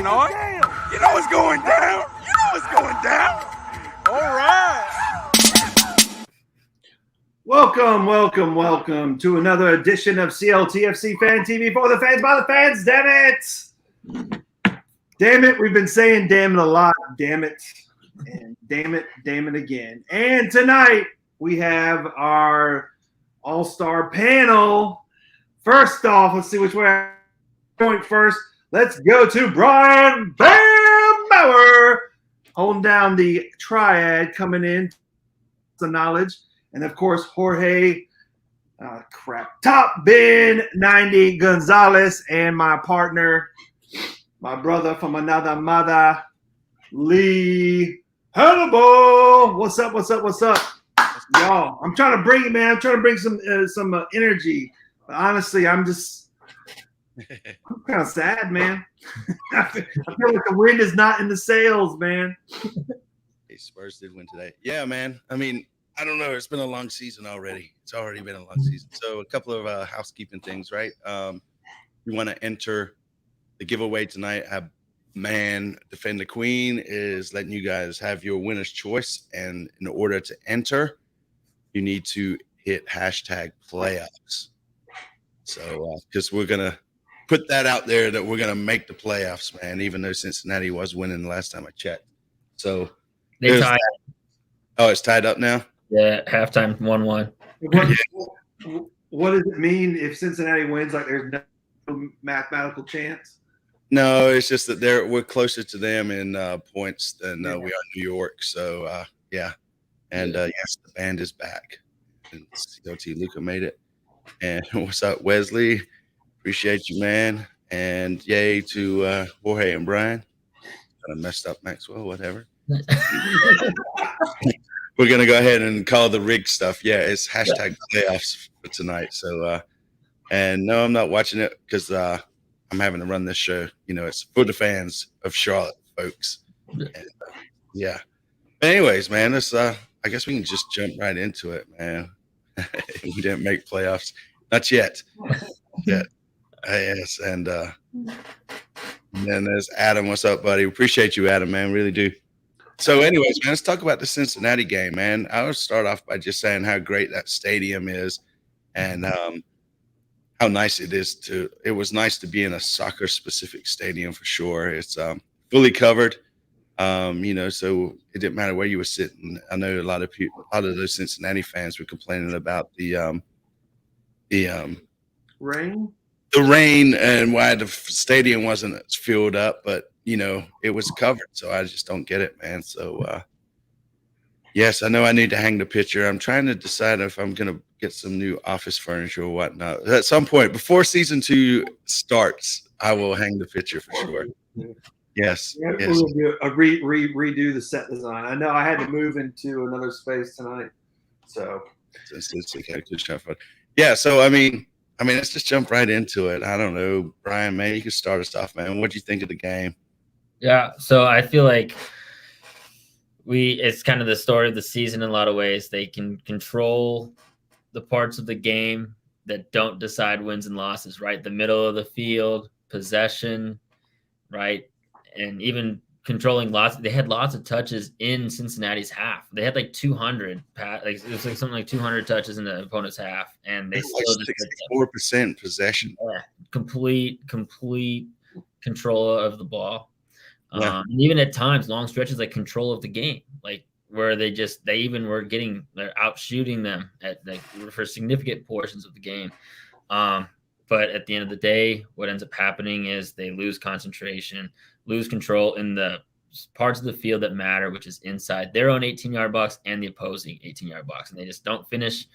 going on. You know what's going down. You know what's going down. All right. Welcome to another edition of CLTFC Fan TV for the fans by the fans. Damn it. We've been saying damn it a lot. Damn it. And damn it again. And tonight we have our all-star panel. First off, let's see which way I'm going first. Let's go to Brian Bam Bauer, holding down the triad, coming in some knowledge. And of course, Jorge, Top Ben 90 Gonzalez, and my partner, my brother from another mother, Lee Hannibal. What's up? Y'all, I'm trying to bring it, man. I'm trying to bring some energy. But honestly, I'm kind of sad, man. I feel like the wind is not in the sails, man. Hey, Spurs did win today. Yeah, man. I mean, I don't know. It's been a long season already. It's already been a long season. So a couple of housekeeping things, right? You want to enter the giveaway tonight. Man, Defend the Queen is letting you guys have your winner's choice. And in order to enter, you need to hit hashtag playoffs. So because we're going to put that out there that we're going to make the playoffs, man, even though Cincinnati was winning the last time I checked. So they tied. Oh, it's tied up now? Yeah, halftime 1-1. What does it mean if Cincinnati wins? Like there's no mathematical chance? No, it's just that we're closer to them in points than we are New York. So yeah, and yes, the band is back. And CLT Luca made it. And what's up, Wesley? Appreciate you, man. And yay to Jorge and Brian. Kind of messed up Maxwell, whatever. We're going to go ahead and call the rig stuff. Yeah, it's hashtag playoffs for tonight. So, and no, I'm not watching it because I'm having to run this show. You know, it's for the fans of Charlotte, folks. And, yeah. But anyways, man, let's, I guess we can just jump right into it, man. We didn't make playoffs. Not yet. Yet. Yes. And then there's Adam. What's up, buddy? Appreciate you, Adam, man. Really do. So anyways, man, let's talk about the Cincinnati game, man. I would start off by just saying how great that stadium is and how nice it is it was nice to be in a soccer specific stadium for sure. It's fully covered, you know, so it didn't matter where you were sitting. I know a lot of those Cincinnati fans were complaining about the rain and why the stadium wasn't filled up, but you know, it was covered. So I just don't get it, man. So yes, I know I need to hang the picture. I'm trying to decide if I'm going to get some new office furniture or whatnot. At some point before season 2 starts, I will hang the picture for sure. Yes. Yeah, yes. We'll redo the set design. I know I had to move into another space tonight. So it's a good shot for it. Yeah. So, I mean, let's just jump right into it. I don't know, Brian, man, you can start us off, man. What do you think of the game? Yeah, so I feel like it's kind of the story of the season in a lot of ways. They can control the parts of the game that don't decide wins and losses, right? The middle of the field, possession, right? And even controlling they had lots of touches in Cincinnati's half. They had like 200, it was like something like 200 touches in the opponent's half, and they still like 64% possession. Yeah, complete control of the ball. Yeah. And even at times, long stretches, like control of the game, like where they even were they're out shooting them for significant portions of the game. But at the end of the day, what ends up happening is they lose concentration, lose control in the parts of the field that matter, which is inside their own 18-yard box and the opposing 18-yard box. And they just don't finish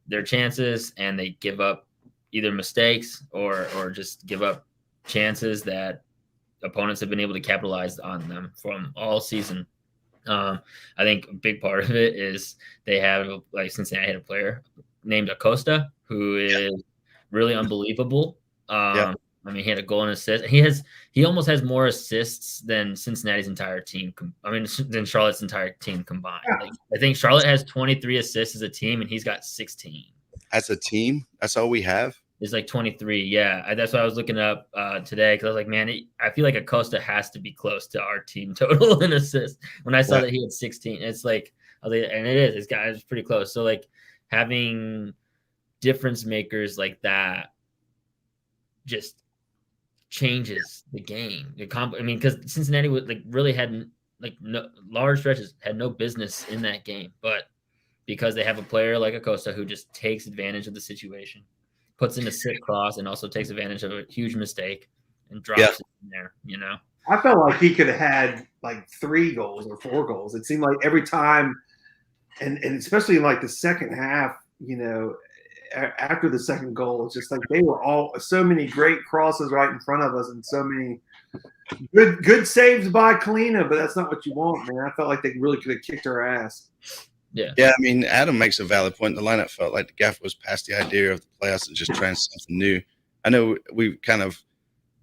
their chances, and they give up either mistakes or just give up chances that opponents have been able to capitalize on them from all season. I think a big part of it is they have, like, Cincinnati had a player named Acosta who is really unbelievable. I mean, he had a goal and assist. He almost has more assists than Cincinnati's entire team. Than Charlotte's entire team combined. Like, I think Charlotte has 23 assists as a team, and he's got 16. As a team, that's all we have. Is like 23. Yeah, that's what I was looking up today because I was like, man, I feel like Acosta has to be close to our team total in assists. When I saw that he had 16, it's like, and it is. It's pretty close. So like having difference makers like that just changes the game. I mean, because Cincinnati would like really had like no large stretches had no business in that game, but because they have a player like Acosta who just takes advantage of the situation, puts in a sick cross, and also takes advantage of a huge mistake and drops it in there, you know? I felt like he could have had like 3 goals or 4 goals. It seemed like every time, and especially in like the second half, you know, after the second goal, it's just like they were all so many great crosses right in front of us and so many good saves by Kalina, but that's not what you want, man. I felt like they really could have kicked our ass. Yeah, I mean, Adam makes a valid point. The lineup felt like the Gaff was past the idea of the playoffs and just trying something new. I know we kind of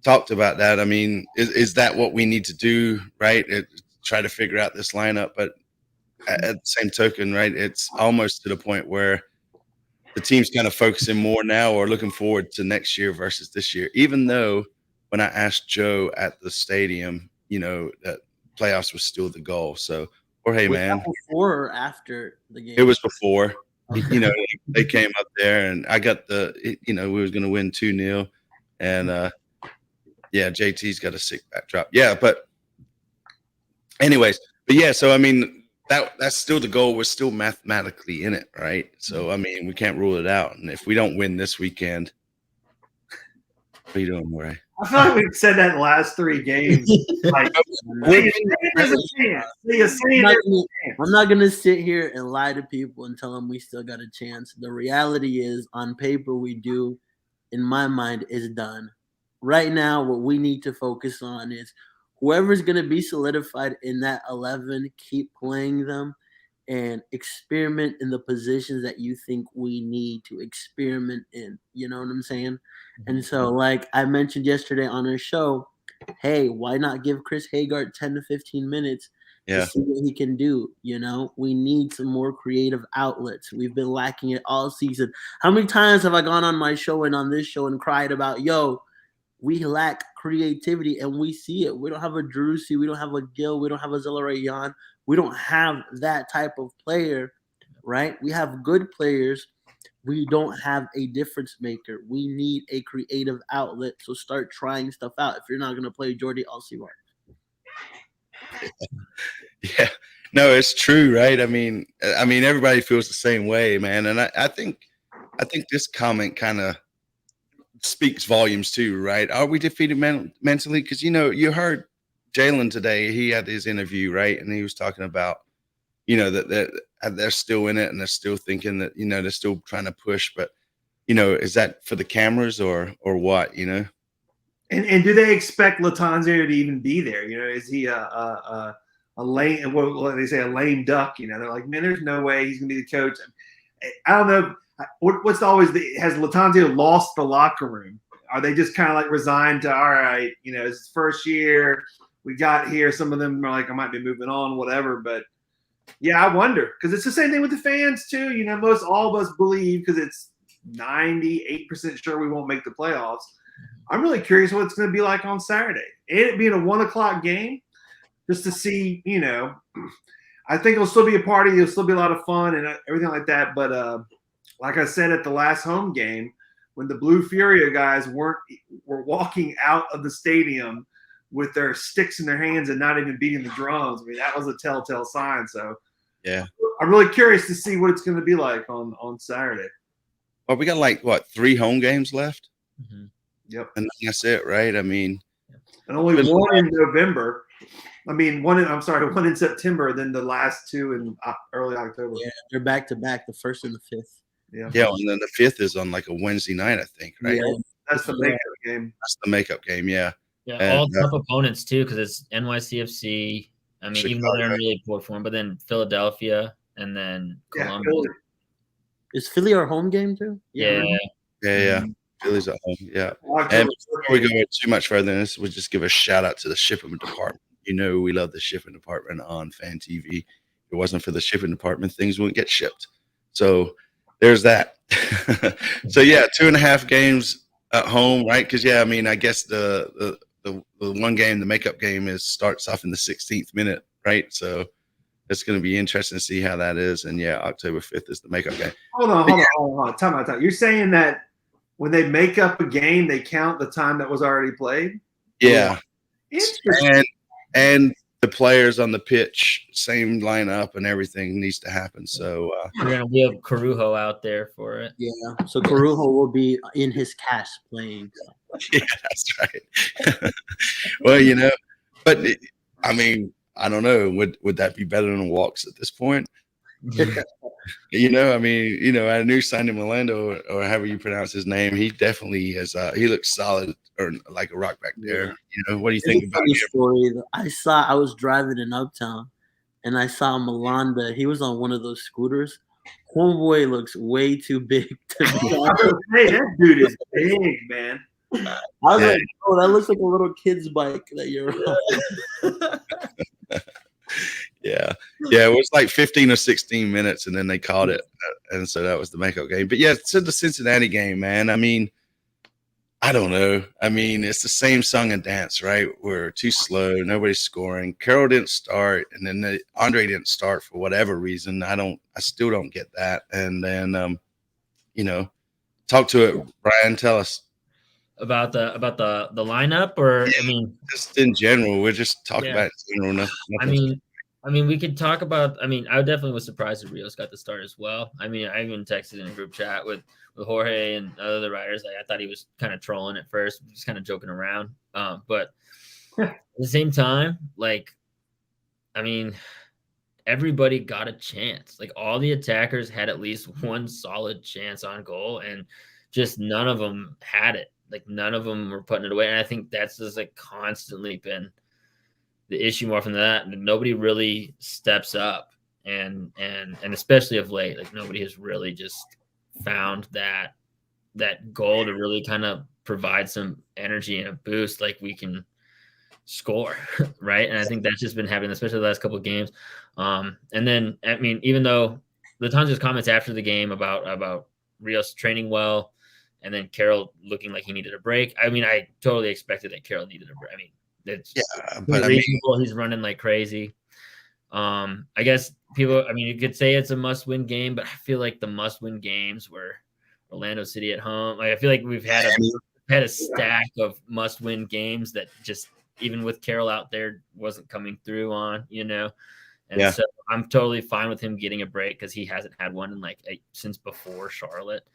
talked about that. I mean, is that what we need to do, right? Try to figure out this lineup, but at the same token, right, it's almost to the point where the team's kind of focusing more now or looking forward to next year versus this year, even though when I asked Joe at the stadium, you know, that playoffs was still the goal. So, or hey, man, before or after the game? It was before. You know, they came up there, and I got you know, we was going to win 2-0, and yeah, JT's got a sick backdrop. Yeah, but anyways, but yeah, so I mean, that's still the goal. We're still mathematically in it, right? So I mean, we can't rule it out. And if we don't win this weekend, what are you doing, Murray? I feel like we've said that in the last 3 games. Like, I'm not gonna sit here and lie to people and tell them we still got a chance. The reality is, on paper, we do. In my mind, is done. Right now, what we need to focus on is whoever's gonna be solidified in that 11. Keep playing them and experiment in the positions that you think we need to experiment in. You know what I'm saying? And so, like I mentioned yesterday on our show, hey, why not give Chris Hagart 10 to 15 minutes to see what he can do? You know, we need some more creative outlets. We've been lacking it all season. How many times have I gone on my show and on this show and cried about, yo, we lack creativity, and we see it. We don't have a Drusy, we don't have a Gill, we don't have a Zelarayan. We don't have that type of player, right? We have good players. We don't have a difference maker. We need a creative outlet. So start trying stuff out. If you're not going to play Jordi Alcivar. Yeah, no, it's true, right? I mean, everybody feels the same way, man. And I think this comment kind of speaks volumes too, right? Are we defeated mentally? Because, you know, you heard Jalen today, he had his interview, right? And he was talking about, you know, that they're still in it and they're still thinking that, you know, they're still trying to push. But, you know, is that for the cameras or what, you know? And do they expect Lattanzio to even be there? You know, is he a lame, what they say, a lame duck? You know, they're like, man, there's no way he's going to be the coach. I don't know. What's always has Lattanzio lost the locker room? Are they just kind of like resigned to, all right, you know, it's his first year. We got here. Some of them are like, I might be moving on, whatever. But yeah, I wonder, because it's the same thing with the fans too. You know, all of us believe, because it's 98% sure we won't make the playoffs. I'm really curious what it's going to be like on Saturday. And it being a 1:00 game, just to see, you know, I think it'll still be a party. It'll still be a lot of fun and everything like that. But like I said at the last home game, when the Blue Furia guys were walking out of the stadium with their sticks in their hands and not even beating the drums, I mean, that was a telltale sign. So yeah, I'm really curious to see what it's going to be like on Saturday. Well, we got like 3 home games left. Mm-hmm. Yep, and that's it, right? I mean, and only one in November. I mean, one in September, then the last 2 in early October. Yeah, they're back to back, the 1st and the 5th. Yeah, and then the 5th is on like a Wednesday night, I think, right? Yeah, that's the makeup game. That's the makeup game, yeah. Yeah, and, all tough opponents too, because it's NYCFC. I mean, Chicago, even though they're in really poor form, but then Philadelphia and then Columbus. Is Philly our home game too? Yeah. Philly's at home, yeah. And before we go too much further than this, we'll just give a shout out to the shipping department. You know, we love the shipping department on Fan TV. If it wasn't for the shipping department, things wouldn't get shipped. So there's that. So yeah, 2.5 games at home, right? Because I mean, I guess the one game, the makeup game, starts off in the 16th minute, right? So it's going to be interesting to see how that is. And yeah, October 5th is the makeup game. Hold on. Time out. You're saying that when they make up a game, they count the time that was already played? Yeah. Interesting. And the players on the pitch, same lineup and everything needs to happen. So we have Carujo out there for it. Yeah, so Carujo will be in his cast playing. Yeah, that's right. Well, but I mean, I don't know. Would that be better than walks at this point? I mean, our new signing Melendo, or however you pronounce his name, he definitely is. He looks solid, or like a rock back there. Yeah. What do you think about him? Story. I was driving in Uptown, and I saw Melanda. He was on one of those scooters. Homeboy looks way too big to be honest. Hey, that dude is big, man. I was like, oh, that looks like a little kid's bike that you're on. Yeah, it was like 15 or 16 minutes, and then they called it, and so that was the makeup game. But yeah, so the Cincinnati game, man. I mean, I don't know. I mean, it's the same song and dance, right? We're too slow. Nobody's scoring. Carroll didn't start, and then Andre didn't start for whatever reason. I still don't get that. And then, talk to it, Brian. Tell us about the lineup, or I mean, just in general. We're just talking about it in general. I mean, we could talk about. I mean, I definitely was surprised that Rios got the start as well. I mean, I even texted in a group chat with Jorge and other writers. Like, I thought he was kind of trolling at first, just kind of joking around. But at the same time, like, I mean, everybody got a chance. Like, all the attackers had at least one solid chance on goal, and just none of them had it. Like, none of them were putting it away. And I think that's just like constantly been the issue more from that. Nobody really steps up, and especially of late, like nobody has really just found that goal to really kind of provide some energy and a boost, like we can score, right? And I think that's just been happening, especially the last couple of games. And then, I mean, even though Latanja's comments after the game about Rios training well, and then Carroll looking like he needed a break. I mean, I totally expected that Carroll needed a break. I mean, it's but reasonable. He's running like crazy. I guess people, I mean, you could say it's a must-win game, but I feel like the must-win games were Orlando City at home. Like, I feel like we've had a stack of must-win games that just, even with Carroll out there, wasn't coming through on, And so I'm totally fine with him getting a break because he hasn't had one in since before Charlotte.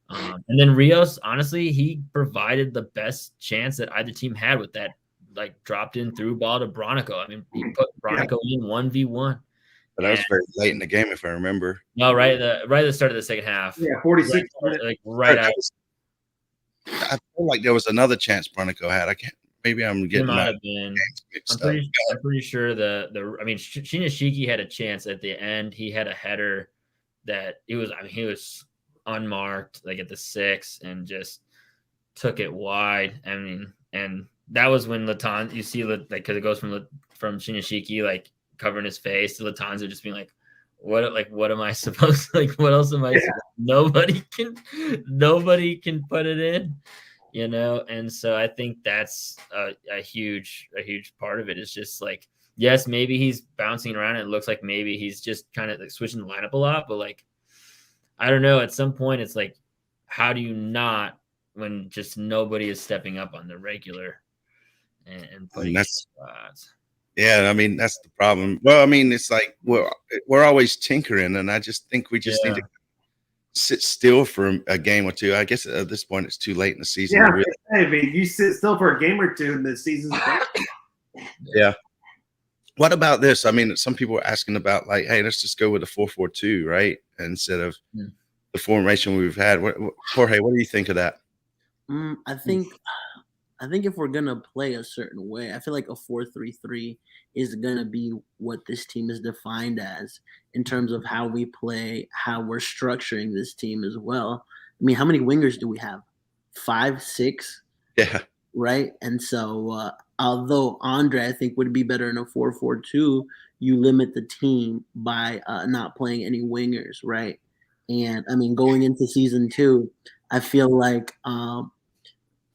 And then Rios, honestly, he provided the best chance that either team had with that, like, dropped in through ball to Bronico. I mean, he put Bronico in 1v1. But that was very late in the game, if I remember. No, right at the start of the second half. Yeah, 46 minutes. Like right out. I feel like there was another chance Bronico had. I can't. Maybe I'm getting my mixed up. I'm pretty sure I mean, Shinyashiki had a chance at the end. He had a header that he was unmarked, like at the 6, and just took it wide. I mean, and that was when you see because it goes from Shinyashiki like covering his face to Latanza just being like, what am I supposed to, like, what else am I nobody can put it in, and so I think that's a huge part of it. Is just like, yes, maybe he's bouncing around and it looks like maybe he's just kind of like switching the lineup a lot, but like, I don't know, at some point it's like, how do you not, when just nobody is stepping up on the regular and putting spots? Yeah, I mean, that's the problem. Well, I mean, it's like we're always tinkering, and I just think we just need to sit still for a game or two. I guess at this point it's too late in the season. Yeah, I mean, you sit still for a game or two and the season's Yeah. What about this? I mean, some people are asking about, like, hey, let's just go with a 4-4-2, right, instead of the formation we've had. Jorge, what do you think of that? I think if we're gonna play a certain way, I feel like a 4-3-3 is gonna be what this team is defined as in terms of how we play, how we're structuring this team as well. I mean, how many wingers do we have? 5, 6? Yeah. Right. And so, although Andre, I think, would be better in a 4-4-2, you limit the team by not playing any wingers, right? And I mean, going into season 2, I feel like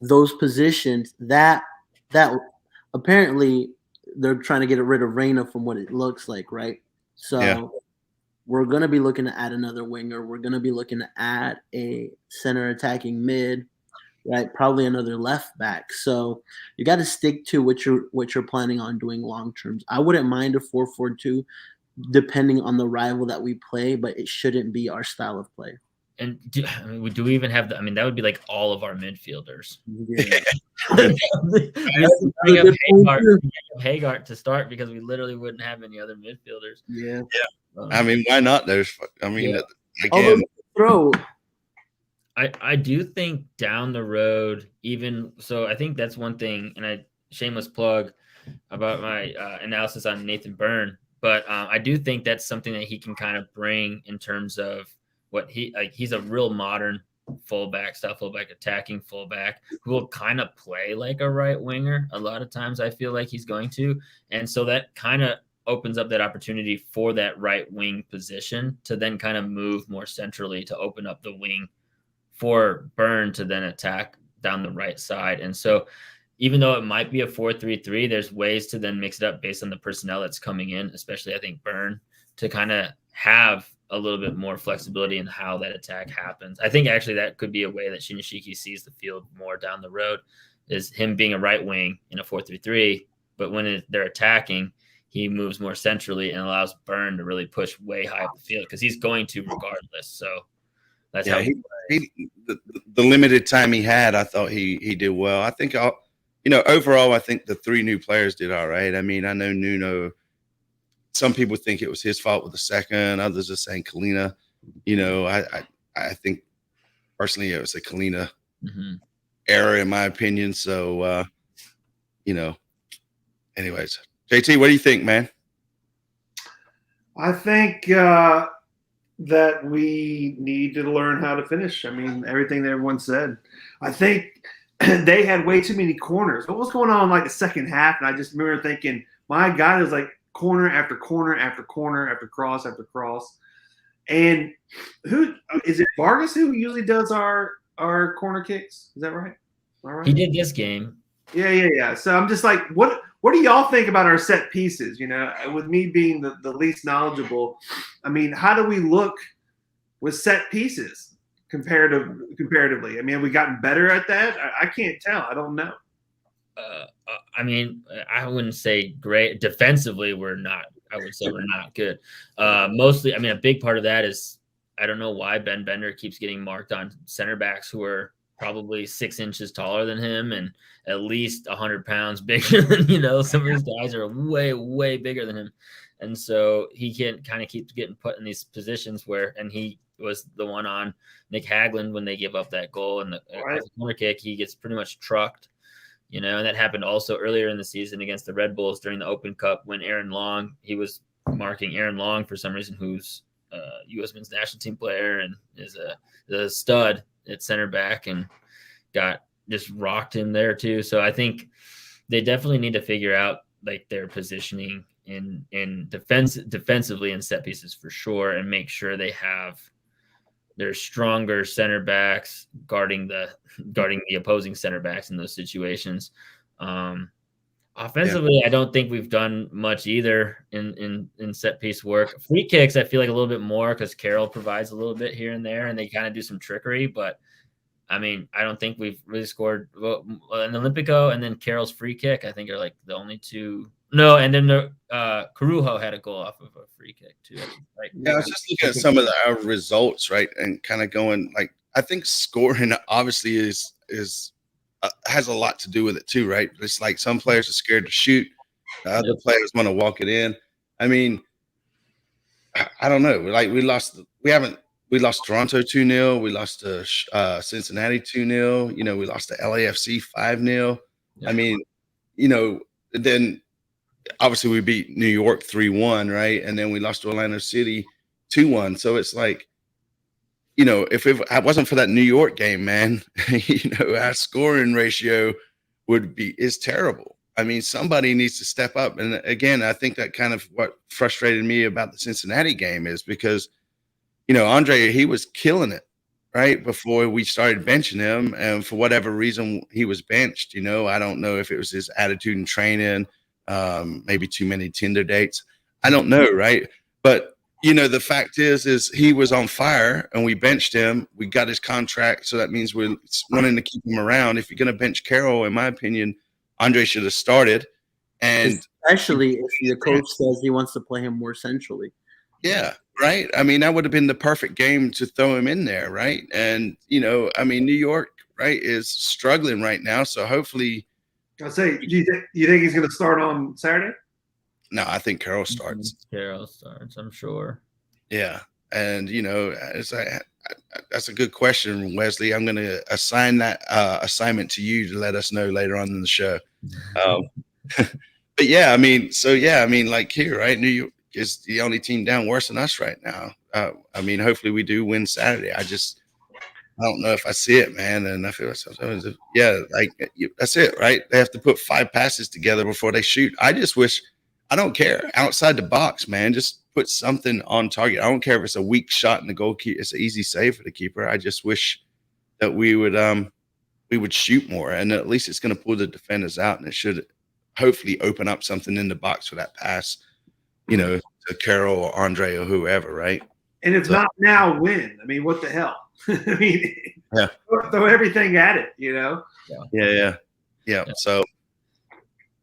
those positions that apparently they're trying to get rid of Reyna from what it looks like, right? So Yeah. we're going to be looking to add another winger. We're going to be looking to add a center attacking mid, right? Probably another left back. So you got to stick to what you're planning on doing long terms. I wouldn't mind a 4-4-2 depending on the rival that we play, but it shouldn't be our style of play. And do we even have the? I mean, that would be like all of our midfielders. Yeah. Bring up Hagar to start because we literally wouldn't have any other midfielders. Yeah. I mean, why not those? I mean, Yeah. again, I do think down the road, even so, I think that's one thing, and shameless plug about my analysis on Nathan Byrne, but I do think that's something that he can kind of bring in terms of what he's a real modern fullback, attacking fullback who will kind of play like a right winger. A lot of times I feel like he's going to. And so that kind of opens up that opportunity for that right wing position to then kind of move more centrally to open up the wing for Byrne to then attack down the right side. And so even though it might be a 4-3-3, there's ways to then mix it up based on the personnel that's coming in, especially I think Byrne, to kind of have a little bit more flexibility in how that attack happens. I think actually that could be a way that Shinyashiki sees the field more down the road, is him being a right wing in a 4-3-3, but when they're attacking, he moves more centrally and allows Byrne to really push way high up the field because he's going to regardless. So that's how the limited time he had, I thought he did well. I think overall, I think the 3 new players did all right. I mean, I know Nuno. Some people think it was his fault with the second. Others are saying Kalina. I think personally it was a Kalina error in my opinion. So, anyways, JT, what do you think, man? I think that we need to learn how to finish. I mean, everything that everyone said. I think they had way too many corners. What was going on in like the second half? And I just remember thinking, my God, it was like corner after corner after corner after cross after cross. And who is it? Vargas who usually does our corner kicks? Is that right? All right. He did this game. Yeah. So I'm just like, what do y'all think about our set pieces? With me being the least knowledgeable, I mean, how do we look with set pieces comparatively? I mean, have we gotten better at that? I can't tell. I don't know. I mean, I wouldn't say great. Defensively, we're not. I would say we're not good. Mostly, I mean, a big part of that is I don't know why Ben Bender keeps getting marked on center backs who are probably 6 inches taller than him and at least 100 pounds bigger than, some of these guys are way, way bigger than him. And so he can kind of keep getting put in these positions and he was the one on Nick Hagland when they give up that goal and the corner kick, he gets pretty much trucked. And that happened also earlier in the season against the Red Bulls during the Open Cup when Aaron Long, he was marking Aaron Long for some reason, who's a U.S. men's national team player and is a stud at center back and got just rocked him there too. So I think they definitely need to figure out like their positioning in defensively in set pieces for sure and make sure they have their stronger center backs guarding the opposing center backs in those situations. Offensively, I don't think we've done much either in set piece work. Free kicks, I feel like a little bit more because Carroll provides a little bit here and there, and they kind of do some trickery. But I mean, I don't think we've really scored an Olympico, and then Carroll's free kick. I think are like the only two. No, and then Carujo had a goal off of a free kick too. Right? Yeah, I was just looking at some of our results, right, and kind of going like I think scoring obviously is has a lot to do with it too, right? It's like some players are scared to shoot, other players want to walk it in. I mean, I don't know. Like we lost Toronto 2-0. We lost to Cincinnati 2-0. We lost to LAFC 5-0. Yeah. I mean, then obviously we beat New York 3-1, right? And then we lost to Orlando City 2-1. So it's like, if it wasn't for that New York game, man, our scoring ratio is terrible. I mean, somebody needs to step up. And again, I think that kind of what frustrated me about the Cincinnati game is because, Andre, he was killing it right before we started benching him, and for whatever reason he was benched. I don't know if it was his attitude in training, maybe too many Tinder dates. I don't know, right? But the fact is he was on fire, and we benched him. We got his contract, so that means we're wanting to keep him around. If you're going to bench Carroll, in my opinion, Andre should have started, and especially if the coach says he wants to play him more centrally. Yeah, right. I mean, that would have been the perfect game to throw him in there, right? And New York, right, is struggling right now. So hopefully, I'll say, do you think he's going to start on Saturday? No, I think Carroll starts. Carroll starts, I'm sure. Yeah, and that's a good question, Wesley. I'm going to assign that assignment to you to let us know later on in the show. But yeah, I mean, like here, right? New York is the only team down worse than us right now. I mean, hopefully we do win Saturday. I don't know if I see it, man. And I feel like sometimes, that's it, right? They have to put 5 passes together before they shoot. I just wish, I don't care, outside the box, man. Just put something on target. I don't care if it's a weak shot in the goalkeeper. It's an easy save for the keeper. I just wish that we would shoot more, and at least it's going to pull the defenders out, and it should hopefully open up something in the box for that pass, to Carroll or Andre or whoever, right? And it's not now win. I mean, what the hell? I mean, throw everything at it, Yeah. So,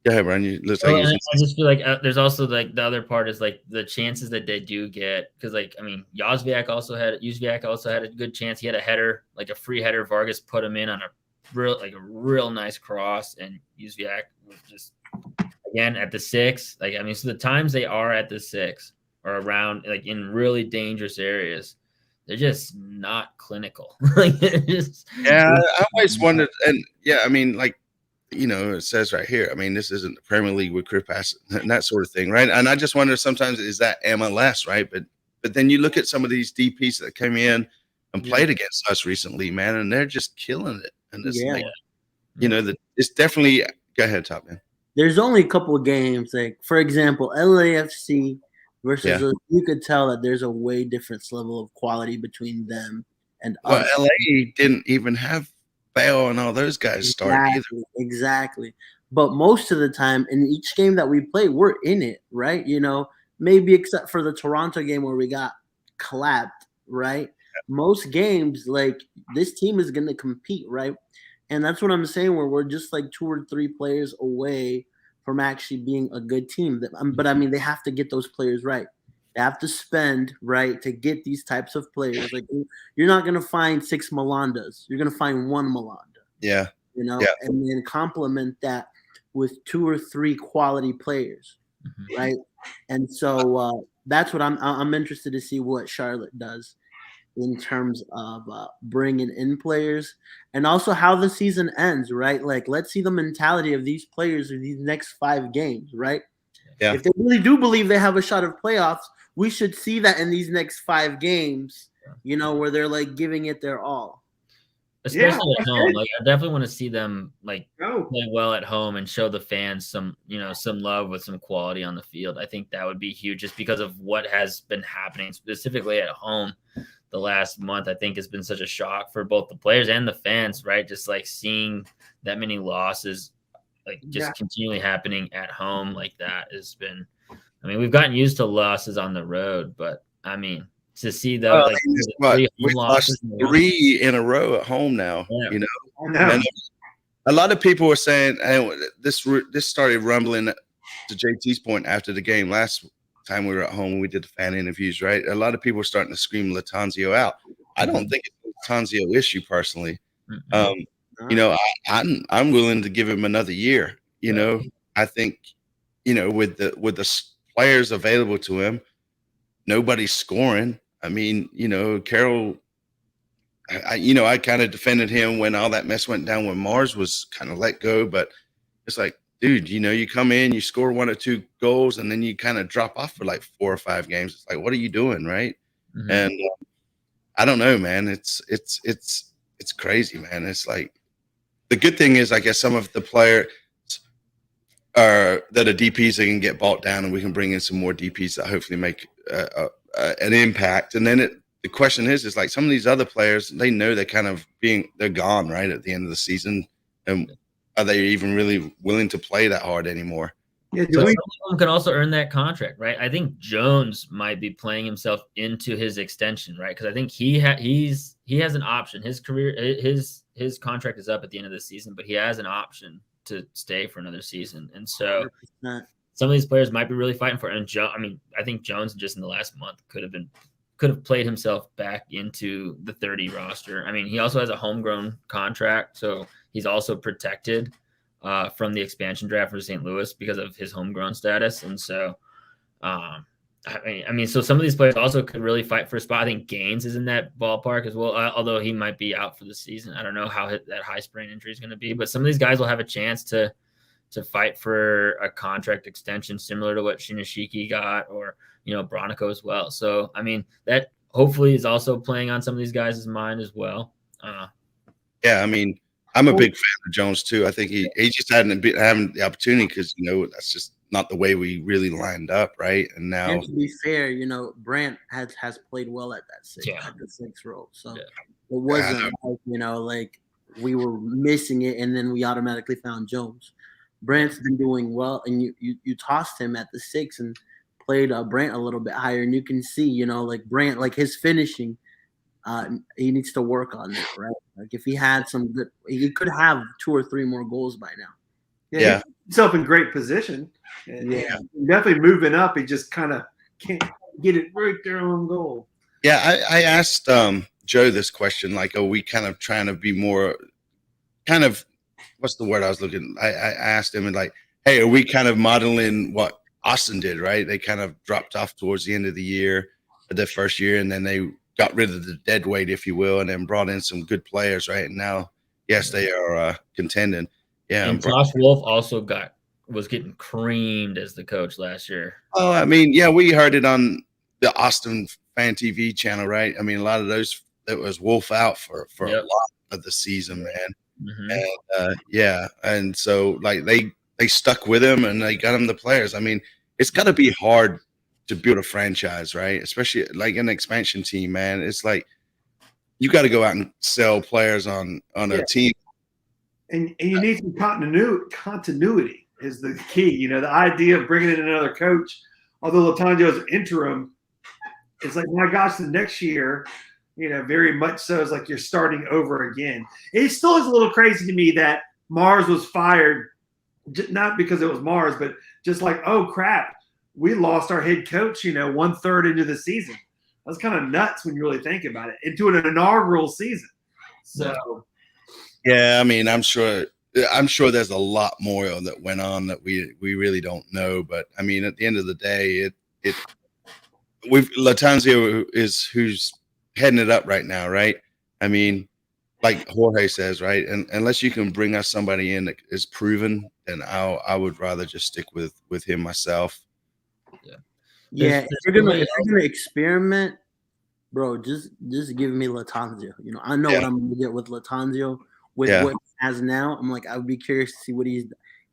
go ahead, Brian. I just feel like there's also like the other part is like the chances that they do get, because József also had a good chance. He had a header, like a free header. Vargas put him in on a real nice cross, and József was just again at the 6. So the times they are at the 6 or around in really dangerous areas, they're just not clinical. I always wondered, and it says right here, I mean, this isn't the Premier League with career pass and that sort of thing, right? And I just wonder sometimes, is that MLS, right? But then you look at some of these DPs that came in and played against us recently, man, and they're just killing it. And it's it's definitely, go ahead, Top Man. There's only a couple of games, like for example, NYFC versus you could tell that there's a way different level of quality between them and us. LA didn't even have Bale and all those guys start either. Exactly. But most of the time in each game that we play, we're in it, right? Maybe except for the Toronto game where we got clapped, right? Most games, this team is going to compete, right? And that's what I'm saying, where we're just 2 or 3 players away from actually being a good team. But I mean, they have to get those players right. They have to spend, right, to get these types of players. You're not going to find 6 Malandas. You're going to find 1 Malanda. Yeah. And then complement that with 2 or 3 quality players, right? And so that's what I'm interested to see what Charlotte does in terms of bringing in players, and also how the season ends, right? Let's see the mentality of these players in these next 5 games, right? Yeah. If they really do believe they have a shot of playoffs, we should see that in these next 5 games, where they're giving it their all. Especially at home. I definitely want to see them play well at home and show the fans some love with some quality on the field. I think that would be huge, just because of what has been happening specifically at home the last month. I think has been such a shock for both the players and the fans, right? Just seeing that many losses, continually happening at home like that has been, we've gotten used to losses on the road, but to see those we lost 3 in a row at home now. And a lot of people were saying, and this started rumbling to JT's point after the game last time we were at home when we did the fan interviews, right? A lot of people were starting to scream Latanzio out. I don't think it's a Latanzio issue personally. I'm willing to give him another year. I think with the players available to him, nobody's scoring. Carroll, I kind of defended him when all that mess went down when Mars was kind of let go, but it's dude, you come in, you score 1 or 2 goals, and then you kind of drop off for 4 or 5 games. It's what are you doing, right? Mm-hmm. And I don't know, man. It's crazy, man. It's the good thing is, I guess some of the players that are DPs that can get bought down, and we can bring in some more DPs that hopefully make an impact. And then the question is like some of these other players, they know they're gone right at the end of the season, and are they even really willing to play that hard anymore? Yeah, But some of them can also earn that contract, right? I think Jones might be playing himself into his extension, right? Because I think he has an option. His career, his contract is up at the end of the season, but he has an option to stay for another season. And so 100%. some of these players might be really fighting for it. And I think Jones just in the last month could have played himself back into the 30 roster. I mean, he also has a homegrown contract, so he's also protected from the expansion draft for St. Louis because of his homegrown status. And so, so some of these players also could really fight for a spot. I think Gaines is in that ballpark as well, although he might be out for the season. I don't know how that high sprain injury is going to be, but some of these guys will have a chance to fight for a contract extension similar to what Shinashiki got, or, Bronico as well. So, I mean, that hopefully is also playing on some of these guys' mind as well. Yeah, I mean, I'm a big fan of Jones too. I think he just hadn't been having the opportunity because that's just not the way we really lined up, right? And now, and to be fair, Brant has played well at that Yeah. the 6 role, so Yeah. it wasn't like we were missing it and then we automatically found Jones. Brant's been doing well, and you tossed him at the 6 and played Brant a little bit higher, and you can see, like Brant, like his finishing. He needs to work on it, right? Like if he had some good, he could have 2 or 3 more goals by now. Yeah. He put himself in great position. And definitely moving up. He just kind of can't get it right there on goal. Yeah, I asked Joe this question, like, are we kind of trying to be more kind of, what's the word I was looking? I asked him, and like, hey, are we kind of modeling what Austin did, right? They kind of dropped off towards the end of the year, their first year, and then they got rid of the dead weight, if you will, and then brought in some good players, right? And now, yes, they are contending. Yeah, and Josh Wolf also was getting creamed as the coach last year. Oh, I mean, yeah, we heard it on the Austin Fan TV channel, right? I mean, a lot of those, it was Wolf out for a lot of the season, man. Mm-hmm. And and so like they stuck with him and they got him the players. I mean, it's got to be hard to build a franchise, right? Especially like an expansion team, man. It's like you got to go out and sell players on a team, and you need some continuity is the key. The idea of bringing in another coach, although Lattanzio is interim, it's like, my gosh, the next year, very much so, it's like you're starting over again. It still is a little crazy to me that Mars was fired, not because it was Mars, but just like, oh crap, we lost our head coach, 1/3 into the season. That's kind of nuts when you really think about it, into an inaugural season. So, yeah, I mean, I'm sure there's a lot more that went on that we really don't know. But I mean, at the end of the day, Lattanzio is who's heading it up right now, right? I mean, like Jorge says, right? And unless you can bring us somebody in that is proven, then I would rather just stick with him myself. Yeah, if you're gonna experiment, bro, just give me Lattanzio. I know what I'm gonna get with Lattanzio. With what he has now, I'm like, I would be curious to see what he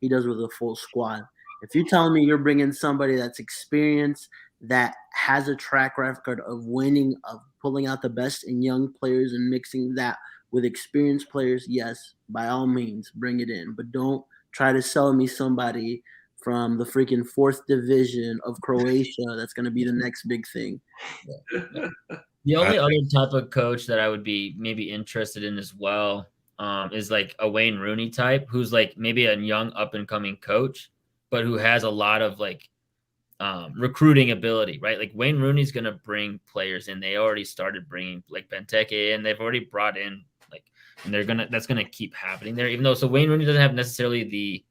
does with a full squad. If you're telling me you're bringing somebody that's experienced, that has a track record of winning, of pulling out the best in young players and mixing that with experienced players, yes, by all means, bring it in. But don't try to sell me somebody from the freaking 4th division of Croatia that's going to be the next big thing. The only other type of coach that I would be maybe interested in as well is like a Wayne Rooney type, who's like maybe a young up and coming coach, but who has a lot of like recruiting ability, right? Like Wayne Rooney's going to bring players in. They already started bringing like Benteke, and they've already brought in and that's going to keep happening there, even though, so Wayne Rooney doesn't have necessarily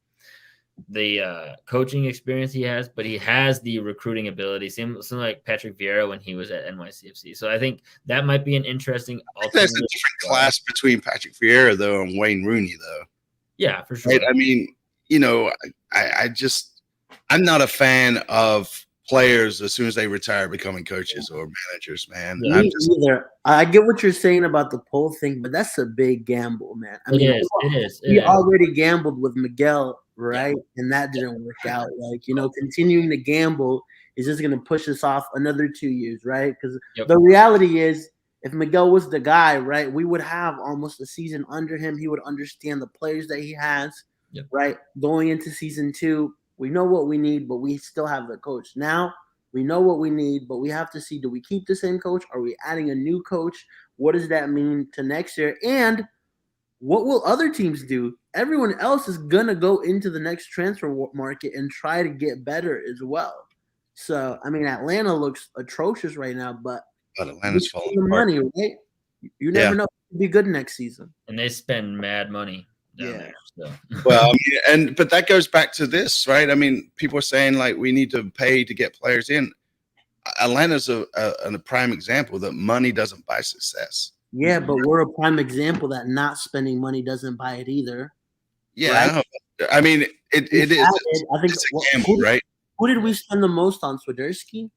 the coaching experience he has, but he has the recruiting ability. Same like Patrick Vieira when he was at NYCFC. So I think that might be an interesting. There's a different class between Patrick Vieira though and Wayne Rooney though. Yeah, for sure. Right? I mean, I'm not a fan of players as soon as they retire becoming coaches or managers, man. Yeah, either. I get what you're saying about the poll thing, but that's a big gamble, man. It is. He already gambled with Miguel, right? Yeah. And that didn't work out. Like, continuing to gamble is just going to push us off another 2 years, right? Because Yep. the reality is, if Miguel was the guy, right, we would have almost a season under him. He would understand the players that he has, Yep. right? Going into season 2, we know what we need, but we still have the coach. Now we know what we need, but we have to see, do we keep the same coach? Are we adding a new coach? What does that mean to next year? And what will other teams do? Everyone else is going to go into the next transfer market and try to get better as well. So, I mean, Atlanta looks atrocious right now, but Atlanta's falling the apart. money, right? You never know. It'll be good next season. And they spend mad money down Yeah. there. So. Well, I mean, but that goes back to this, right? I mean, people are saying like we need to pay to get players in. Atlanta's a prime example that money doesn't buy success. Yeah, but we're a prime example that not spending money doesn't buy it either. Yeah, right? I mean, it is. I think It's a gamble, right? Who did we spend the most on? Swiderski?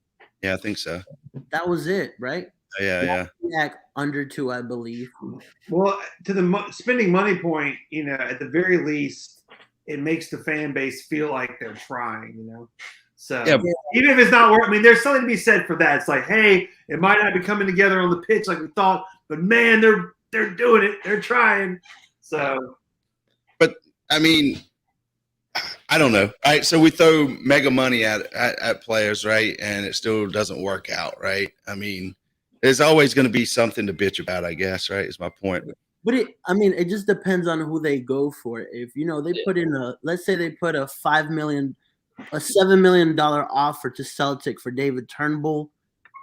Yeah, I think so. That was it, right? Yeah. Under 2, I believe. Well, to the spending money point, at the very least, it makes the fan base feel like they're trying, So Yeah. even if it's not working, I mean, there's something to be said for that. It's like, hey, it might not be coming together on the pitch like we thought, but man, they're doing it. They're trying. So, but I mean, I don't know. Right. So we throw mega money at players, right? And it still doesn't work out, right? I mean, there's always going to be something to bitch about, I guess, right? Is my point. But it just depends on who they go for. If they put in let's say they put a $7 million offer to Celtic for David Turnbull,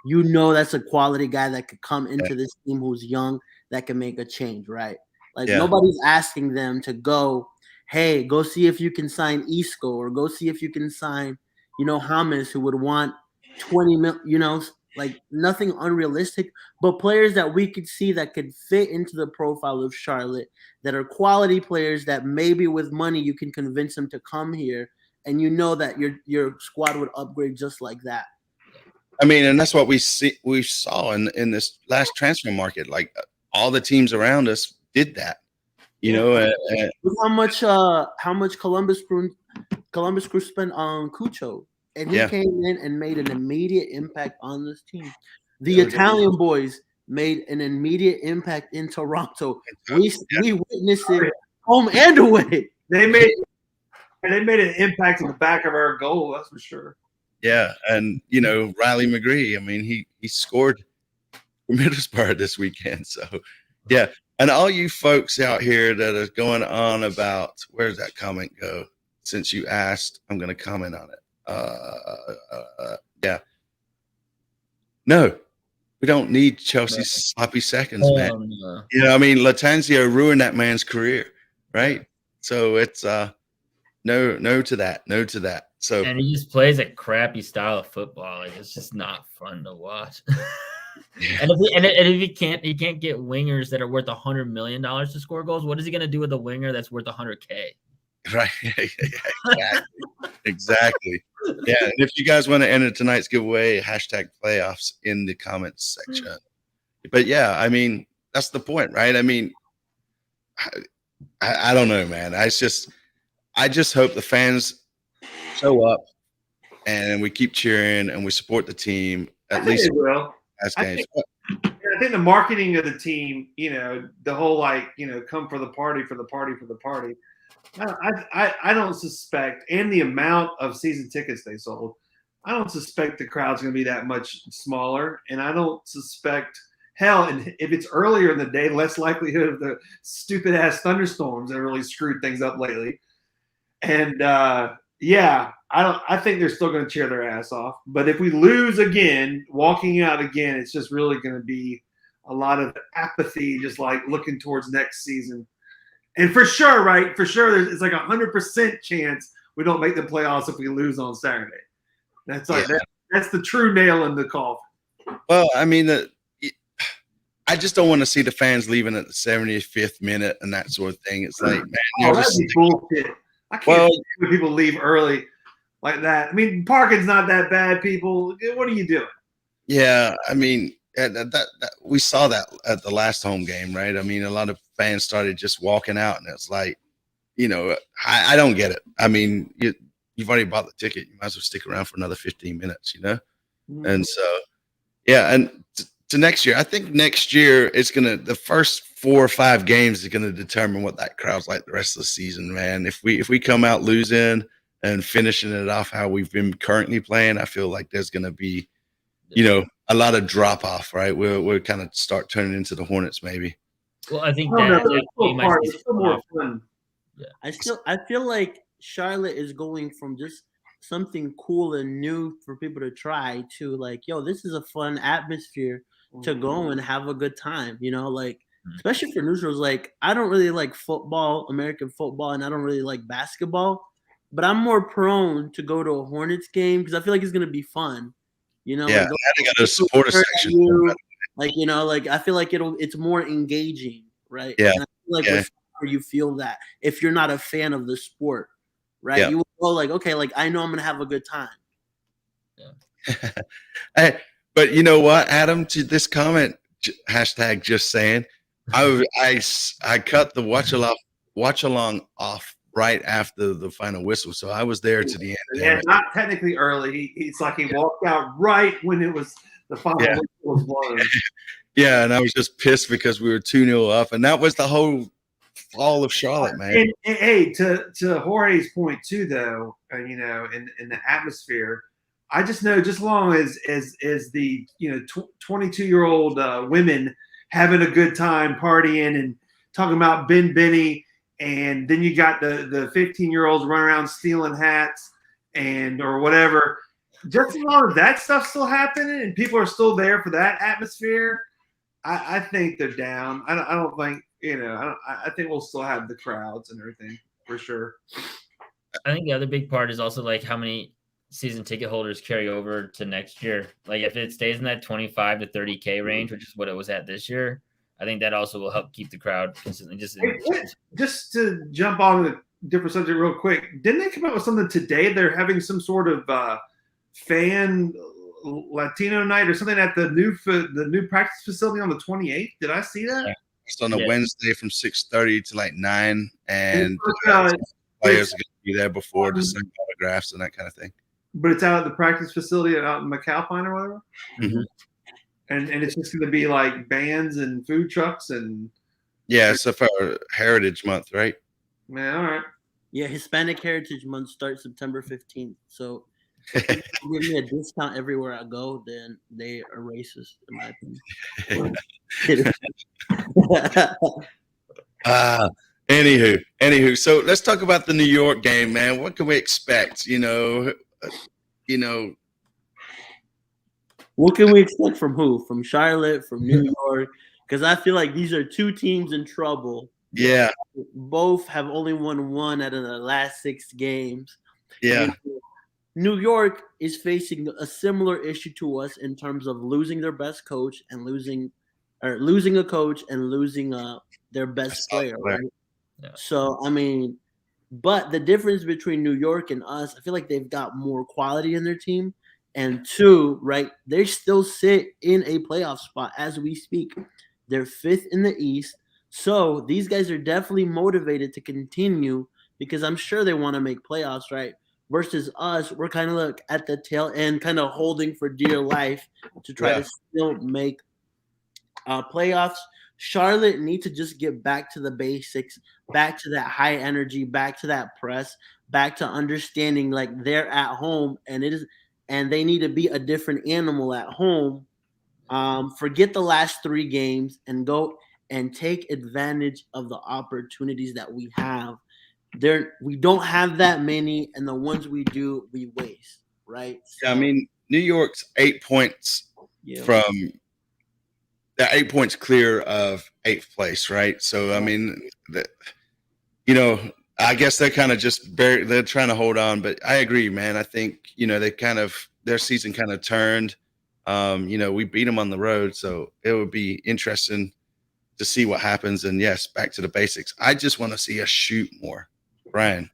that's a quality guy that could come into this team who's young that can make a change, right? Like nobody's asking them to go, hey, go see if you can sign Isco or go see if you can sign, James, who would want 20 million, like nothing unrealistic, but players that we could see that could fit into the profile of Charlotte, that are quality players that maybe with money you can convince them to come here, and that your squad would upgrade just like that. I mean, and that's what we saw in this last transfer market. Like all the teams around us did that. Look how much Columbus Crew spent on Cucho, and he came in and made an immediate impact on this team. The Italian boys made an immediate impact in Toronto. We witnessed it home and away. They made an impact in the back of our goal, that's for sure. Yeah, and Riley McGree. I mean, he scored for Middlesbrough this weekend. So yeah. And all you folks out here that are going on about where does that comment go? Since you asked, I'm going to comment on it. Yeah. No, we don't need Chelsea's sloppy seconds, man. No. I mean, Latanzio ruined that man's career, right? So it's no to that, no to that. So and he just plays a crappy style of football. Like, it's just not fun to watch. Yeah. And if he can't get wingers that are worth $100 million to score goals, what is he going to do with a winger that's worth $100K? Right. Exactly. Yeah. And if you guys want to enter tonight's giveaway, #playoffs in the comments section. But yeah, I mean, that's the point, right? I mean, I don't know, man. I just hope the fans show up and we keep cheering and we support the team at least. They will. I think the marketing of the team, the whole come for the party. I don't suspect, and the amount of season tickets they sold, I don't suspect the crowd's going to be that much smaller. And I don't suspect, and if it's earlier in the day, less likelihood of the stupid ass thunderstorms that really screwed things up lately. And I think they're still going to cheer their ass off. But if we lose again, walking out again, it's just really going to be a lot of apathy, just like looking towards next season. And for sure, right? For sure, it's like 100% chance we don't make the playoffs if we lose on Saturday. That's that's the true nail in the coffin. Well, I mean, I just don't want to see the fans leaving at the 75th minute and that sort of thing. It's like, man, that'd be bullshit. I can't when people leave early like that. I mean, parking's not that bad, people. What are you doing? Yeah, I mean, that we saw that at the last home game, right? I mean, a lot of fans started just walking out, and it's like, I don't get it. I mean, you've already bought the ticket. You might as well stick around for another 15 minutes, Mm-hmm. And so, yeah, and to next year, I think next year the first 4 or 5 games is gonna determine what that crowd's like the rest of the season, man. If we come out losing and finishing it off how we've been currently playing, I feel like there's gonna be, a lot of drop off, right? We'll kind of start turning into the Hornets, maybe. Well, I think I don't know. that you might see It's still more fun. I feel like Charlotte is going from just something cool and new for people to try to like, yo, this is a fun atmosphere to go and have a good time, like especially for neutrals. Like, I don't really like football, American football, and I don't really like basketball, but I'm more prone to go to a Hornets game because I feel like it's gonna be fun. Yeah, like, they got a supporter section. Like, like I feel like it's more engaging, right? Yeah. And I feel like with soccer, you feel that if you're not a fan of the sport, right? Yeah. You will go like, okay, like I know I'm gonna have a good time. Yeah. Hey, but you know what, Adam? To this comment, hashtag just saying, I cut the watch along off right after the final whistle, so I was there to the end. Yeah, not technically early. He's like he walked out right when it was the final whistle was blown. Yeah, and I was just pissed because we were 2-0 up, and that was the whole fall of Charlotte, man. And hey, to Jorge's point too, though, in the atmosphere, I just know just as long as the 22-year-old women having a good time partying and talking about Ben Benny, and then you got the 15-year-olds running around stealing hats or whatever. Just as long as that stuff's still happening and people are still there for that atmosphere, I think they're down. I don't think I think we'll still have the crowds and everything for sure. I think the other big part is also like how many season ticket holders carry over to next year. Like if it stays in that 25 to 30K range, which is what it was at this year, I think that also will help keep the crowd consistently. Just to jump on a different subject real quick, didn't they come up with something today? They're having some sort of fan Latino night or something at the new practice facility on the 28th. Did I see that? Yeah. It's on a Wednesday from 6:30 to like 9, and players are going to be there before to sign autographs and that kind of thing. But it's out at the practice facility out in McAlpine or whatever. Mm-hmm. And it's just going to be like bands and food trucks and. Yeah, it's for Heritage Month, right? Man, all right. Yeah, Hispanic Heritage Month starts September 15th. So if you give me a discount everywhere I go, then they are racist, in my opinion. Anywho, so let's talk about the New York game, man. What can we expect? What can we expect from who? From Charlotte, from New York? Because I feel like these are two teams in trouble. Yeah. Both have only won one out of the last 6 games. Yeah. And New York is facing a similar issue to us in terms of losing their best coach and losing a coach and losing their best player, right? Yeah. So, I mean, but the difference between New York and us, I feel like they've got more quality in their team. And 2, right, they still sit in a playoff spot as we speak. They're 5th in the East. So these guys are definitely motivated to continue because I'm sure they want to make playoffs, right? Versus us, we're kind of like at the tail end, kind of holding for dear life to try to still make playoffs. Charlotte need to just get back to the basics, back to that high energy, back to that press, back to understanding like they're at home and they need to be a different animal at home. Forget the last 3 games and go and take advantage of the opportunities that we have. We don't have that many, and the ones we do, we waste, right? So, I mean, New York's 8 points from they're 8 points clear of 8th place, right? So, I mean, I guess they're kind of just they're trying to hold on, but I agree, man. I think, their season kind of turned. We beat them on the road, so it would be interesting to see what happens. And yes, back to the basics. I just want to see us shoot more. Brian,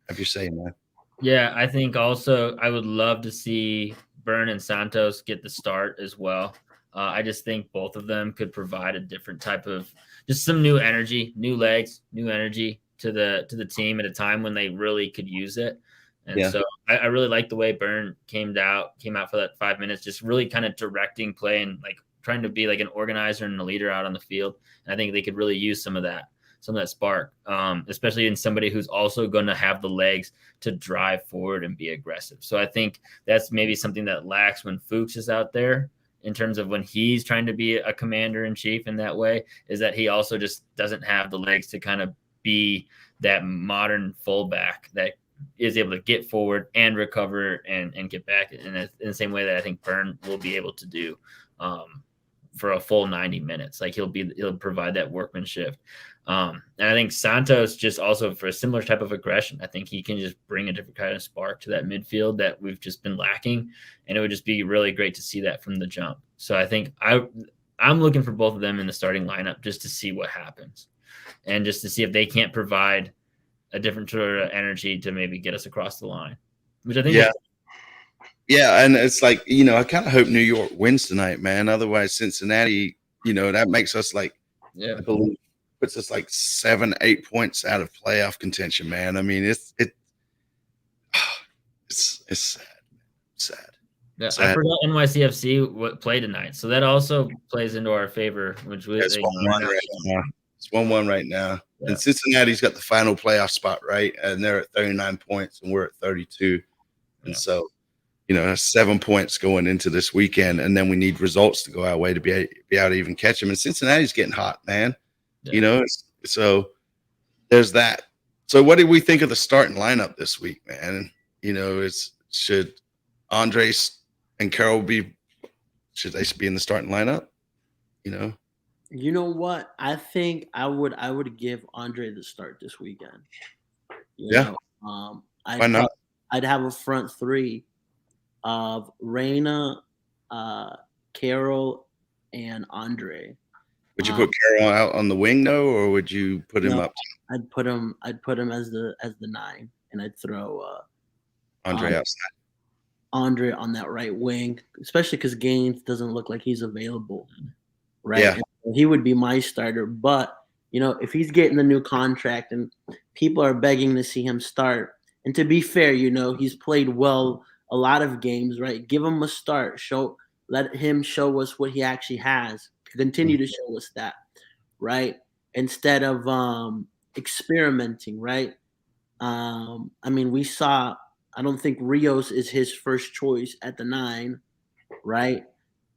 have you say, man? Yeah, I think also I would love to see Byrne and Santos get the start as well. I just think both of them could provide a different type of just some new energy, new legs, new energy to the team at a time when they really could use it. And so I really like the way Byrne came out for that 5 minutes, just really kind of directing play and like trying to be like an organizer and a leader out on the field. And I think they could really use some of that spark, especially in somebody who's also going to have the legs to drive forward and be aggressive. So I think that's maybe something that lacks when Fuchs is out there in terms of when he's trying to be a commander in chief in that way, is that he also just doesn't have the legs to kind of be that modern fullback that is able to get forward and recover and get back in the same way that I think Byrne will be able to do for a full 90 minutes. Like he'll provide that workmanship. And I think Santos just also for a similar type of aggression, I think he can just bring a different kind of spark to that midfield that we've just been lacking. And it would just be really great to see that from the jump. So I think I'm looking for both of them in the starting lineup just to see what happens and just to see if they can't provide a different sort of energy to maybe get us across the line, which I think. Yeah. And it's like, I kind of hope New York wins tonight, man. Otherwise Cincinnati, that makes us like, I believe, puts us like 7-8 points out of playoff contention, man. I mean, it's sad. Yeah, sad. I forgot NYCFC play tonight, so that also plays into our favor. Which it's 1-1 right now. Yeah. And Cincinnati's got the final playoff spot, right? And they're at 39 points, and we're at 32. And so, 7 points going into this weekend, and then we need results to go our way to be able to even catch them. And Cincinnati's getting hot, man. Yeah. So there's that. So what do we think of the starting lineup this week, man? Should Andres and Carroll should they be in the starting lineup? You know what? I think I would give Andre the start this weekend. Why not? I'd have a front three of Reyna, Carroll, and Andre. Would you put Carroll out on the wing though, or would you put him up? I'd put him as the 9, and I'd throw Andre outside. Andre on that right wing, especially because Gaines doesn't look like he's available, right? Yeah. And he would be my starter, but if he's getting the new contract and people are begging to see him start, and to be fair, he's played well a lot of games, right? Give him a start. Let him show us what he actually has. Continue to show us that, right? Instead of experimenting, right? We saw. I don't think Rios is his first choice at the 9, right?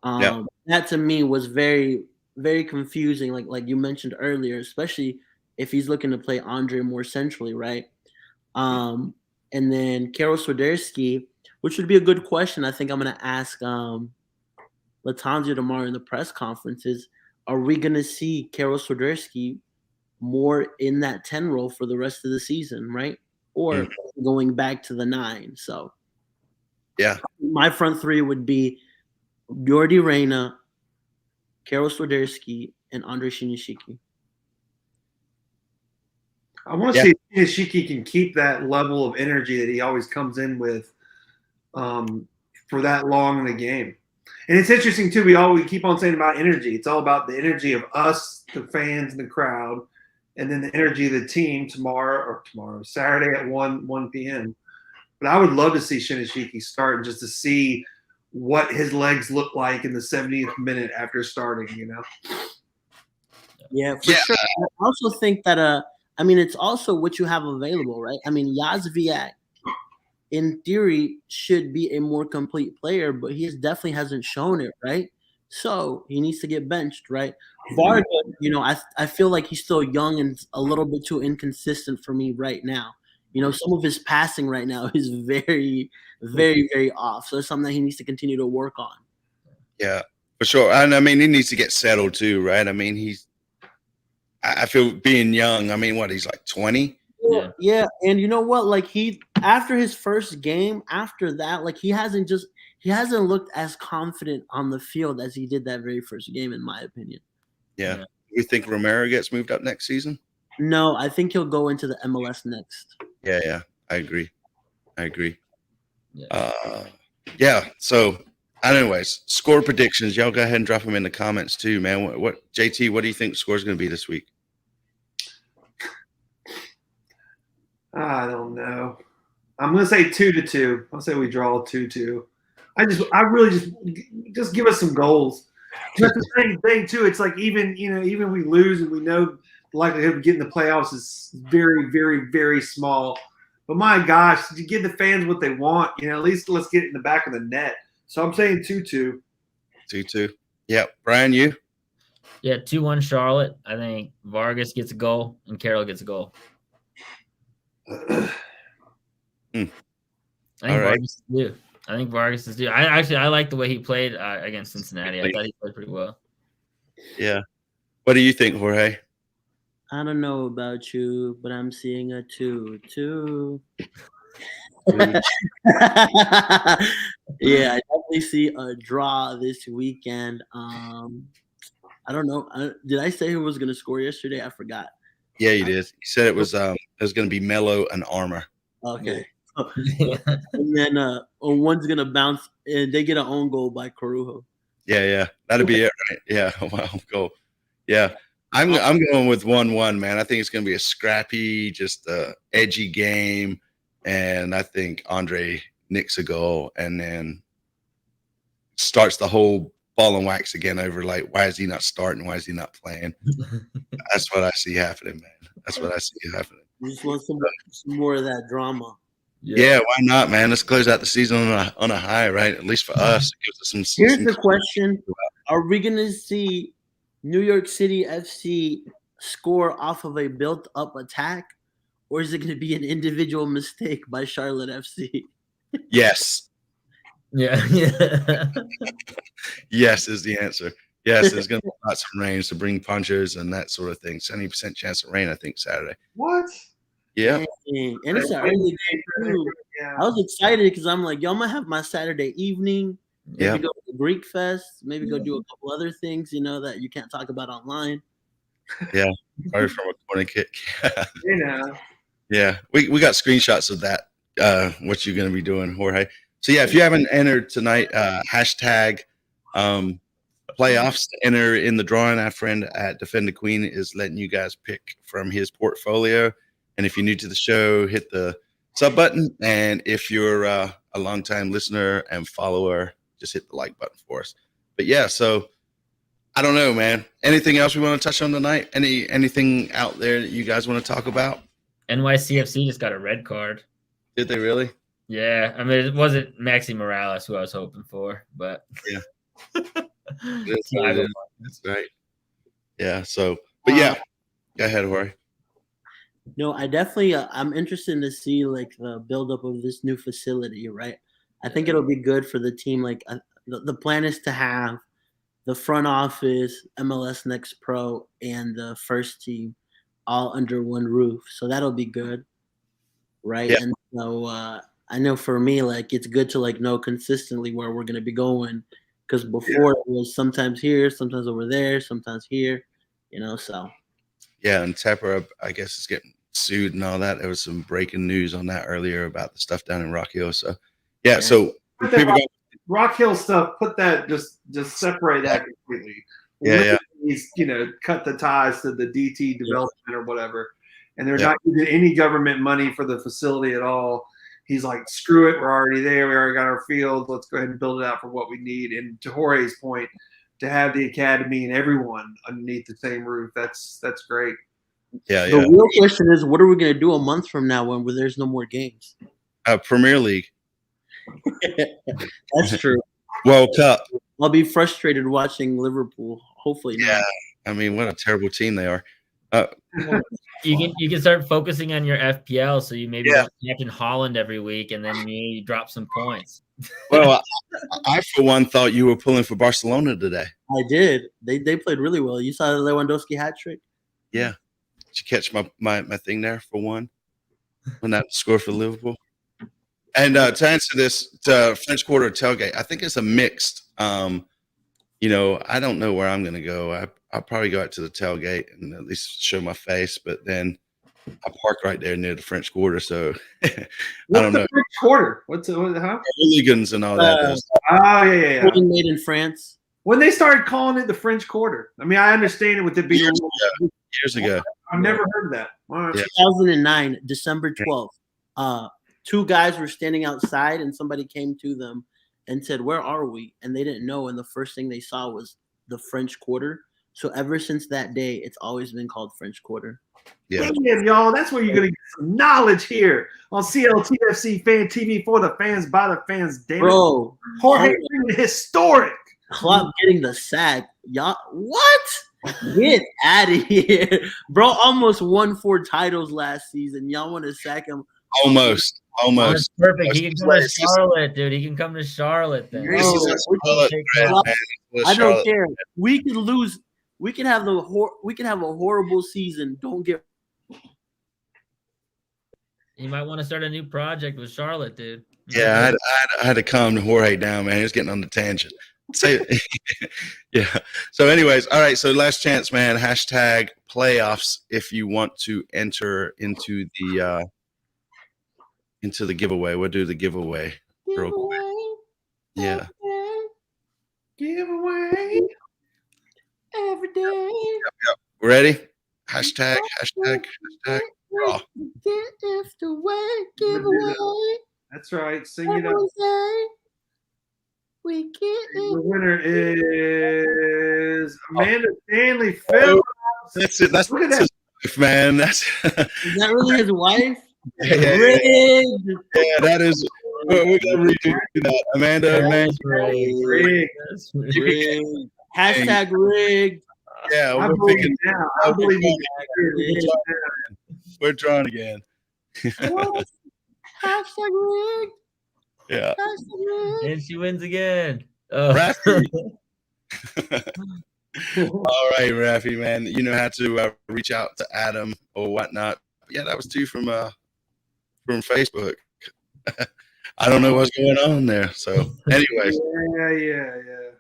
That to me was very, very confusing. Like you mentioned earlier, especially if he's looking to play Andre more centrally, right? And then Karol Swiderski, which would be a good question. I think I'm going to ask Latanzio tomorrow in the press conferences. Are we going to see Karol Swiderski more in that 10 role for the rest of the season, right? Or going back to the 9. So, my front three would be Jordi Reyna, Karol Swiderski, and Andre Shinyashiki. I want to see if Shinyashiki can keep that level of energy that he always comes in with for that long in the game. And it's interesting, too, we keep on saying about energy. It's all about the energy of us, the fans, and the crowd, and then the energy of the team Saturday at 1 p.m. But I would love to see Shinyashiki start just to see what his legs look like in the 70th minute after starting, Yeah, for sure. I also think that, it's also what you have available, right? Yazviak, in theory, should be a more complete player, but he definitely hasn't shown it, right? So he needs to get benched, right? Varga, I feel like he's still young and a little bit too inconsistent for me right now. Some of his passing right now is very, very, very off. So it's something that he needs to continue to work on. Yeah, for sure. And he needs to get settled too, right? I feel being young, he's like 20? Yeah. And you know what? Like after his first game, after that, like he hasn't looked as confident on the field as he did that very first game, in my opinion. Yeah. You think Romero gets moved up next season? No, I think he'll go into the MLS next. Yeah. I agree. Yeah. So anyways, score predictions. Y'all go ahead and drop them in the comments too, man. What JT, what do you think the score is going to be this week? I don't know. I'm gonna say 2-2. I'll say we draw 2-2. I really just give us some goals. That's the same thing too. It's like even we lose and we know the likelihood of getting the playoffs is very, very, very small. But my gosh, you give the fans what they want. At least let's get it in the back of the net. So I'm saying 2-2. 2-2. Yeah, Brian, you? Yeah, 2-1 Charlotte. I think Vargas gets a goal and Carroll gets a goal. All right. I think Vargas is due. I like the way he played against Cincinnati. I thought he played pretty well. Yeah. What do you think, Jorge? I don't know about you, but I'm seeing a 2-2. Yeah, I definitely see a draw this weekend. I don't know. Did I say who was going to score yesterday? I forgot. Yeah, you did. You said it was going to be Melo and Armour. Okay. And then one's going to bounce, and they get an own goal by Corujo. Yeah. That'll be it, right? Yeah, wow, goal. Yeah. I'm going with 1-1, man. I think it's going to be a scrappy, just edgy game, and I think Andre nicks a goal and then starts the whole ball and wax again over like, why is he not starting? Why is he not playing? That's what I see happening, man. That's what I see happening. You just want some more of that drama. Yeah, why not, man? Let's close out the season on a high, right? At least for us. It gives us some. Here's the question: are we going to see New York City FC score off of a built-up attack, or is it going to be an individual mistake by Charlotte FC? Yes. Yeah. Yes is the answer. Yes, there's going to be lots of rain, so bring ponchos and that sort of thing. 70% chance of rain, I think, Saturday. What? Yeah. Dang. And it's an early game too. Yeah. I was excited because I'm like, yo, I'm gonna have my Saturday evening. Maybe go to the Greek Fest. Maybe go do a couple other things, that you can't talk about online. Yeah, probably from a corner kick. Yeah, we got screenshots of that. What you're going to be doing, Jorge. So yeah, if you haven't entered tonight, hashtag playoffs to enter in the drawing. Our friend at Defend the Queen is letting you guys pick from his portfolio. And if you're new to the show, hit the sub button. And if you're a longtime listener and follower, just hit the like button for us. But yeah, so I don't know, man. Anything else we want to touch on tonight? Anything out there that you guys want to talk about? NYCFC just got a red card. Did they really? Yeah. I mean, it wasn't Maxi Morales who I was hoping for, but yeah. That's right. Yeah. So, but yeah, go ahead, Jorge. No, I definitely, I'm interested to see like the buildup of this new facility, right? I think it'll be good for the team. Like the plan is to have the front office, MLS Next Pro, and the first team all under one roof. So that'll be good, right? Yeah. And so I know for me, like it's good to like know consistently where we're going to be going, because before it was sometimes here, sometimes over there, sometimes here, so. Yeah, and Tepper, I guess, is getting sued and all that. There was some breaking news on that earlier about the stuff down in Rock Hill. So, yeah. So Rock Hill stuff, put that, just separate that completely. Yeah. He's, cut the ties to the DT development or whatever, and they're not using any government money for the facility at all. He's like, screw it, we're already there. We already got our field. Let's go ahead and build it out for what we need. And to Jorge's point, to have the academy and everyone underneath the same roof, that's great. Yeah. The real question is, what are we going to do a month from now when there's no more games? Premier League. That's true. World Cup. I'll be frustrated watching Liverpool. Hopefully not. Yeah. I mean, what a terrible team they are. You can start focusing on your FPL, so you maybe captain Holland every week, and then you drop some points. Well, I for one thought you were pulling for Barcelona today. I did. They played really well. You saw the Lewandowski hat trick. Yeah. Did you catch my thing there for one? When that score for Liverpool. And to answer this, French Quarter tailgate, I think it's a mixed. I don't know where I'm going to go. I'll probably go out to the tailgate and at least show my face, but then I park right there near the French Quarter, so I don't know. French Quarter? What's huh? Hooligans and all that. Yeah. Made in France. When they started calling it the French Quarter, I mean, I understand it with it being years ago. I've never heard of that. All right. 2009, December 12th. 2 guys were standing outside and somebody came to them and said, "Where are we?" And they didn't know. And the first thing they saw was the French Quarter. So ever since that day, it's always been called French Quarter. Yeah. Damn, y'all. That's where you're going to get some knowledge here on CLTFC Fan TV for the fans, by the fans. Damn Bro, Jorge, historic. Klopp getting the sack. Y'all, what? Get out of here. Bro almost won 4 titles last season. Y'all want to sack him? Almost. That's perfect. He can come to Charlotte, dude. He can come to Charlotte then. Bro, I don't care. We could lose. We can have a horrible season. Don't get. You might want to start a new project with Charlotte, dude. Yeah, I had to calm Jorge down, man. He was getting on the tangent. So, yeah. So, anyways, all right. So, last chance, man. Hashtag playoffs if you want to enter into the giveaway. We'll do the giveaway real quick. Yeah. Giveaway every day. Yep. Ready? Hashtag. Raw. That's right. Sing it up. The winner is Amanda Stanley Phillips. That's it. That's his wife, man. That's is that really his wife? yeah, that is. We're gonna redo that. Amanda. Rigged. Hashtag rigged. Yeah, I believe it now. I believe we're drawn again. Hashtag rigged. Yeah. And she wins again. Raffy. All right, Raffy, man. You know how to reach out to Adam or whatnot. Yeah, that was 2 from Facebook. I don't know what's going on there. So, anyways.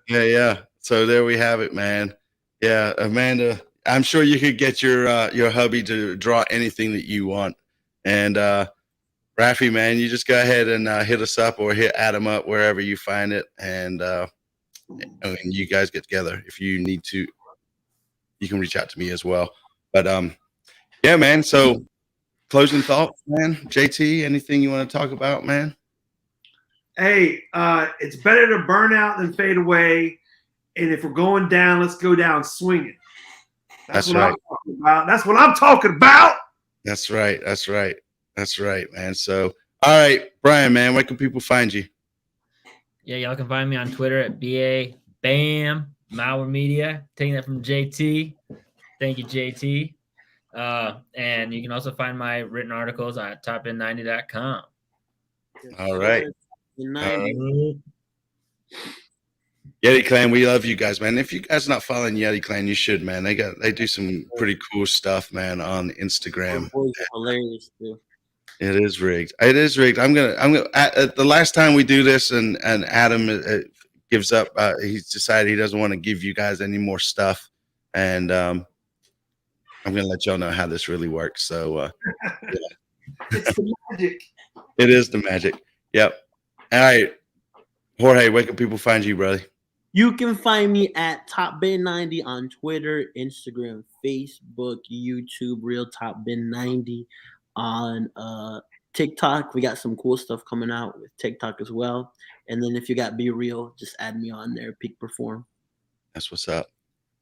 Yeah. So there we have it, man. Yeah, Amanda. I'm sure you could get your hubby to draw anything that you want, and Raffy, man, you just go ahead and hit us up or hit Adam up wherever you find it, and you guys get together. If you need to, you can reach out to me as well. But yeah, man. So closing thoughts, man. JT, anything you want to talk about, man? Hey, it's better to burn out than fade away. And if we're going down, let's go down swinging. That's right. That's what I'm talking about. That's right, man. So, all right, Brian, man, where can people find you? Yeah, y'all can find me on Twitter at BA Malware Media. Taking that from JT. Thank you, JT. And you can also find my written articles at topin90.com. All right. Yeti Clan, we love you guys, man. If you guys are not following Yeti Clan, you should, man. They do some pretty cool stuff, man, on Instagram. Hilarious too. It is rigged. I'm gonna. At the last time we do this, and Adam gives up. He's decided he doesn't want to give you guys any more stuff, and I'm gonna let y'all know how this really works. So, yeah. It's the magic. It is the magic. Yep. All right, Jorge, where can people find you, brother? You can find me at TopBin90 on Twitter, Instagram, Facebook, YouTube, Real TopBin90 on TikTok. We got some cool stuff coming out with TikTok as well. And then if you got Be Real, just add me on there, Peak Perform. That's what's up.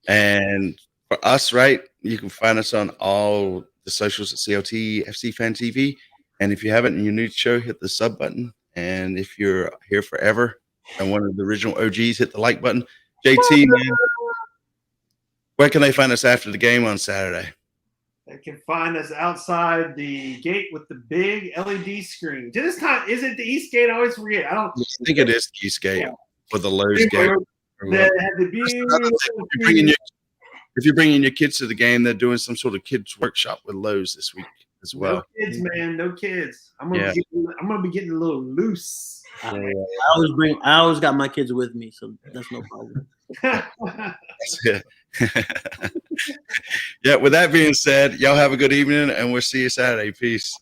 And for us, right, you can find us on all the socials at CLTFC Fan TV. And if you haven't and you're new to the show, hit the sub button. And if you're here forever and one of the original OGs, hit the like button. JT, man, where can they find us after the game on Saturday? They can find us outside the gate with the big LED screen. This time, is it the East Gate? I always forget. I think it is the East Gate or the Lowe's Gate. If you're bringing your kids to the game, they're doing some sort of kids workshop with Lowe's this week as well. No kids, man. No kids. I'm gonna be getting a little loose. I always got my kids with me, so that's no problem. That's it. Yeah, with that being said, y'all have a good evening, and we'll see you Saturday. Peace.